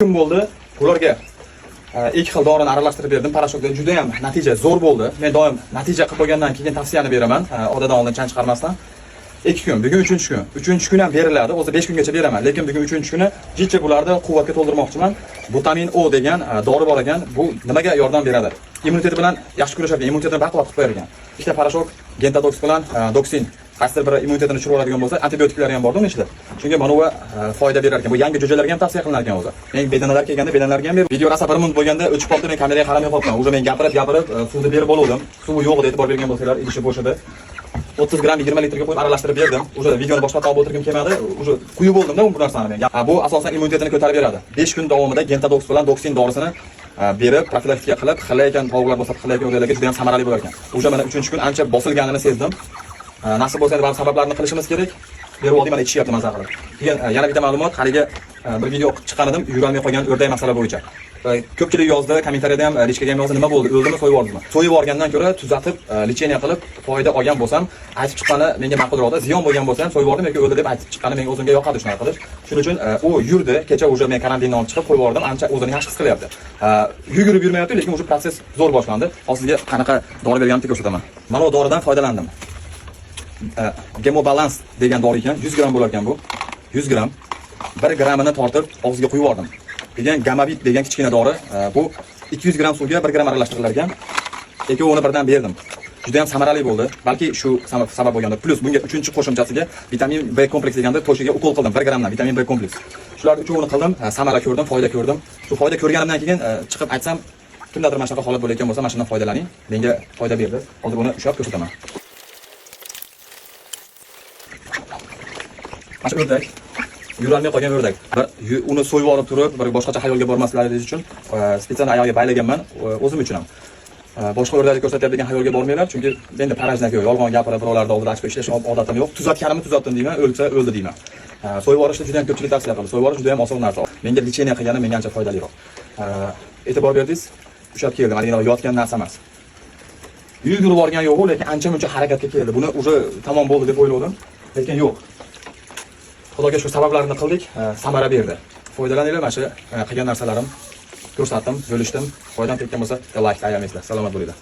Kun bo'ldi, ularga ikki xil dorini aralashtirib berdim. Parashokda juda ham natija zo'r bo'ldi. Men doim natija qilib qo'ygandan keyin tavsiyani beraman, odatdan oldin chan chiqarmasdan. 2 kun, bugun 3-kun. 3-kun ham beriladi. O'zi 5 kungacha beraman, lekin bugun 3-kuni jicha bularni quvvatga to'ldirmoqchiman. Vitamin O degan dori bor ekan. Bu nimaga yordam beradi? Immunitet bilan yaxshi kurashadigan, immunitetni baquvvat qilib qo'yadigan. Ikkita parashok Gentadox bilan Doxin qaysidir bir immunitetini tushirib oladigan bo'lsa, antibiotiklari ham bor uni ichida. Chunki mana bu foyda berar ekan. Bu yangi jo'jalarga ham tavsiya qilinar ekan o'zi. Men bedanalar kelganda bedanlarga ham berib, video rasa 1 minut bo'lganda o'chib qoldi, men kameraga qaramay qoldim. O'zi men gapirib, suvni berib bo'ldim. Suvi yo'q edi, e'tibor bergan bo'lsanglar, idishi bo'sh edi. 30 gram 20 litrga qo'yib aralashtirib berdim. O'sha videoni boshqa olib o'tirgim kelmadi. O'sha quyib bo'ldimda bu narsani men. Bu asosan immunitetini ko'tarib beradi. 5 kun davomida Gentadox bilan Doxin dorisini berib, profilaktika qilib, xilaykan tovuqlar bo'lsa, xilaykan o'g'aylarga juda ham samarali bo'lar ekan. O'sha mana 3-kun ancha bosilganini sezdim. Nasib bo'lsa, ba'zi sabablarni qilishimiz kerak. Berib oldim, mana ichyapti maza qilib. Keyin yana bitta ma'lumot, haliga bir video chiqqan edim, yurolmay qolgan o'rdak masala bo'yicha. Ko'pchilik yozdi, kommentariyada ham, lishkaga ham yozdi, nima bo'ldi, o'ldimi, so'yib yubordim. So'yib yuborgandan ko'ra tuzatib, lecheniya qilib, foyda olgan bo'lsam, aytib chiqqani menga ma'qulroqda. Ziyon bo'lgan bo'lsa ham so'yib yubordim yoki o'ldi deb aytib chiqqani menga o'zimga yoqadi shunaqa qilish. Shuning uchun u yurdi, kecha o'sha men karantindan chiqib qo'yib yubordim, ancha o'zini yaxshi his qilyapti. Yugurib yurmayapti, lekin o'sha proses zo'r boshlandi. Hozir sizga qanaqa dori berganimni ko'rsataman. Mana bu doridan foydalandim. Gemobalans degan dori ekan, 100 gram bo'lar ekan bu. 100 gram. 1 gramini tortib og'ziga qo'yib yubordim. Degan Gamavit degan kichkina dori, bu 200 gram suvga 1 gram aralashtirilgan ekan. Ikkovini birdan berdim. Juda ham samarali bo'ldi. Balki shu sabab bo'lganda. Plus bunga 3-chi qo'shimchasiga vitamin B kompleks deganda toshiga ukol qildim 1 gramdan vitamin B kompleks. Shularni uchovini qildim, samara ko'rdim, foyda ko'rdim. Shu foyda ko'rganimdan keyin chiqib aytsam, kimdadir mana shunaqa holat bo'layotgan bo'lsa, mana shundan foydalaning. Menga foyda berdi. Hozir buni ushlab ko'rsataman. Mana o'rdak. Yurolmay qolgan o'rdak. Uni so'yib olib turib, bir boshqacha xayolga bormasligingiz uchun spetsion ayog'iga baylaganman, o'zim uchun ham. Boshqa o'rdakni ko'rsatyapti degan xayolga bormanglar, chunki menda parajnak yo'q, yolg'on gapirib, birovlarning oldida ochib ishlash odatim yo'q. Tuzatganimni tuzatdim deyman, o'lsa o'ldi deyman. So'yib olishni juda ham ko'pchilik tavsiya qiladi. So'yib olish juda ham oson narsa. Menga lecheniya qilganim menga ancha foydaliroq. E'tibor berdingiz, ushlab keldim. Mana yotgan narsa emas. Yugurib borgan yo'q, lekin ancha-muncha harakatga keldi. Buni уже tamom bo'ldi deb o'yladim, lekin yo'q. Xudoga shu sabablarni qildik, samara berdi. Foydalaninglar, mana shu qilgan narsalarim ko'rsatdim, bo'lishdim. Foydam tekkan bo'lsa, like ayamanglar. Salomat bo'linglar.